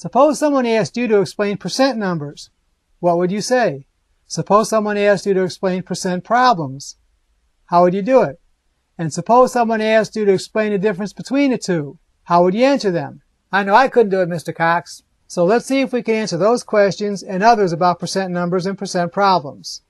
Suppose someone asked you to explain percent numbers. What would you say? Suppose someone asked you to explain percent problems. How would you do it? And suppose someone asked you to explain the difference between the two. How would you answer them? I know I couldn't do it, Mr. Cox. So let's see if we can answer those questions and others about percent numbers and percent problems.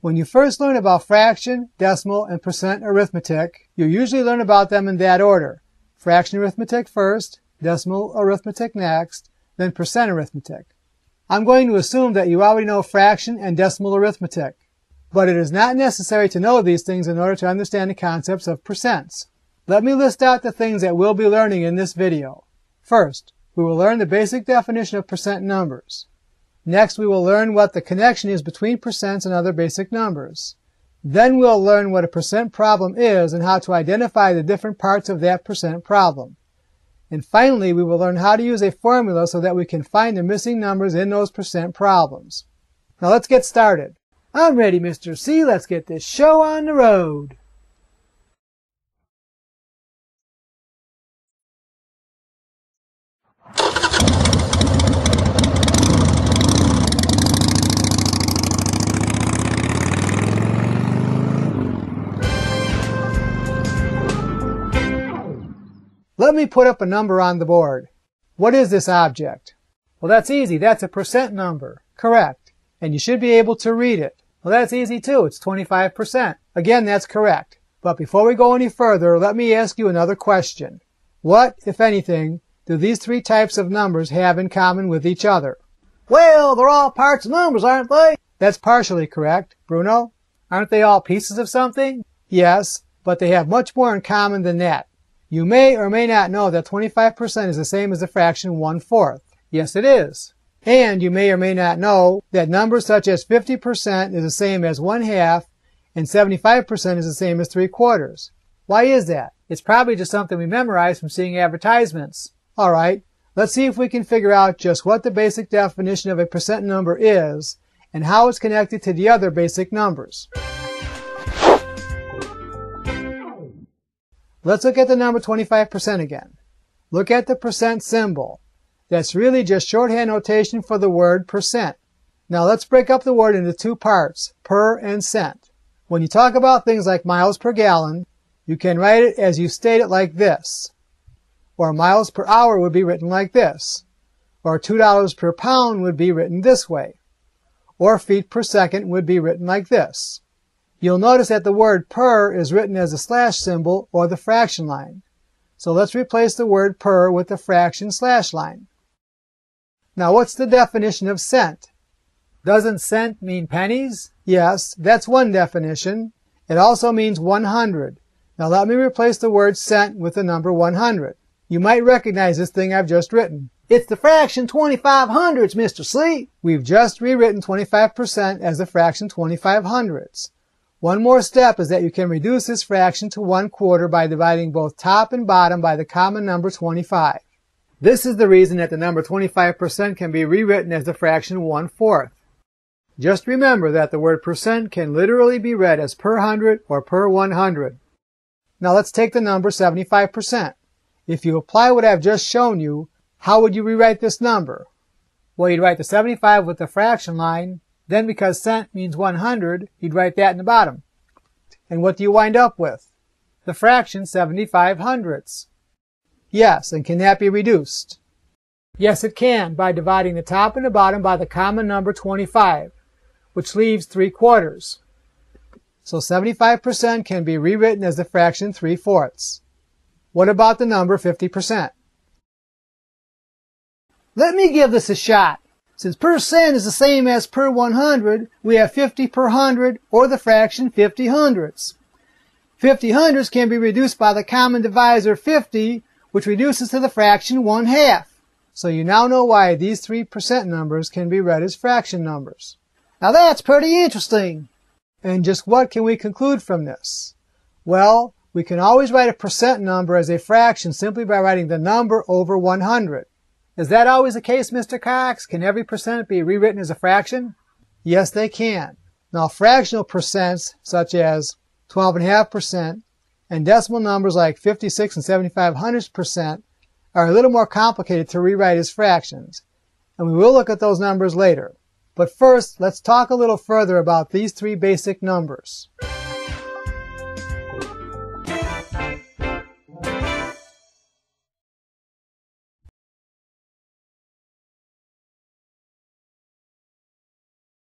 When you first learn about fraction, decimal, and percent arithmetic, you usually learn about them in that order. Fraction arithmetic first, decimal arithmetic next, then percent arithmetic. I'm going to assume that you already know fraction and decimal arithmetic, but it is not necessary to know these things in order to understand the concepts of percents. Let me list out the things that we'll be learning in this video. First, we will learn the basic definition of percent numbers. Next, we will learn what the connection is between percents and other basic numbers. Then we'll learn what a percent problem is and how to identify the different parts of that percent problem. And finally, we will learn how to use a formula so that we can find the missing numbers in those percent problems. Now let's get started. I'm ready, Mr. C. Let's get this show on the road. Let me put up a number on the board. What is this object? Well, that's easy. That's a percent number. Correct. And you should be able to read it. Well, that's easy too. It's 25%. Again, that's correct. But before we go any further, let me ask you another question. What, if anything, do these three types of numbers have in common with each other? Well, they're all parts of numbers, aren't they? That's partially correct. Bruno? Aren't they all pieces of something? Yes, but they have much more in common than that. You may or may not know that 25% is the same as the fraction 1/4. Yes, it is. And you may or may not know that numbers such as 50% is the same as 1/2 and 75% is the same as 3/4. Why is that? It's probably just something we memorized from seeing advertisements. Alright, let's see if we can figure out just what the basic definition of a percent number is and how it's connected to the other basic numbers. Let's look at the number 25% again. Look at the percent symbol. That's really just shorthand notation for the word percent. Now let's break up the word into two parts, per and cent. When you talk about things like miles per gallon, you can write it as you state it like this. Or miles per hour would be written like this. Or $2 per pound would be written this way. Or feet per second would be written like this. You'll notice that the word per is written as a slash symbol or the fraction line. So let's replace the word per with the fraction slash line. Now what's the definition of cent? Doesn't cent mean pennies? Yes, that's one definition. It also means 100. Now let me replace the word cent with the number 100. You might recognize this thing I've just written. It's the fraction 25/100, Mr. C. We've just rewritten 25% as the fraction 25/100. One more step is that you can reduce this fraction to 1/4 by dividing both top and bottom by the common number 25. This is the reason that the number 25% can be rewritten as the fraction 1/4. Just remember that the word percent can literally be read as per 100 or per 100. Now let's take the number 75%. If you apply what I've just shown you, how would you rewrite this number? Well, you'd write the 75 with the fraction line. Then because cent means 100, you'd write that in the bottom. And what do you wind up with? The fraction 75/100. Yes, and can that be reduced? Yes, it can, by dividing the top and the bottom by the common number 25, which leaves 3/4. So 75% can be rewritten as the fraction 3/4. What about the number 50%? Let me give this a shot. Since percent is the same as per 100, we have 50 per 100, or the fraction 50/100. 50/100 can be reduced by the common divisor 50, which reduces to the fraction 1/2. So you now know why these three percent numbers can be read as fraction numbers. Now that's pretty interesting. And just what can we conclude from this? Well, we can always write a percent number as a fraction simply by writing the number over 100. Is that always the case, Mr. Cox? Can every percent be rewritten as a fraction? Yes, they can. Now, fractional percents, such as 12.5%, and decimal numbers like 56 and 75/100% are a little more complicated to rewrite as fractions, and we will look at those numbers later. But first, let's talk a little further about these three basic numbers.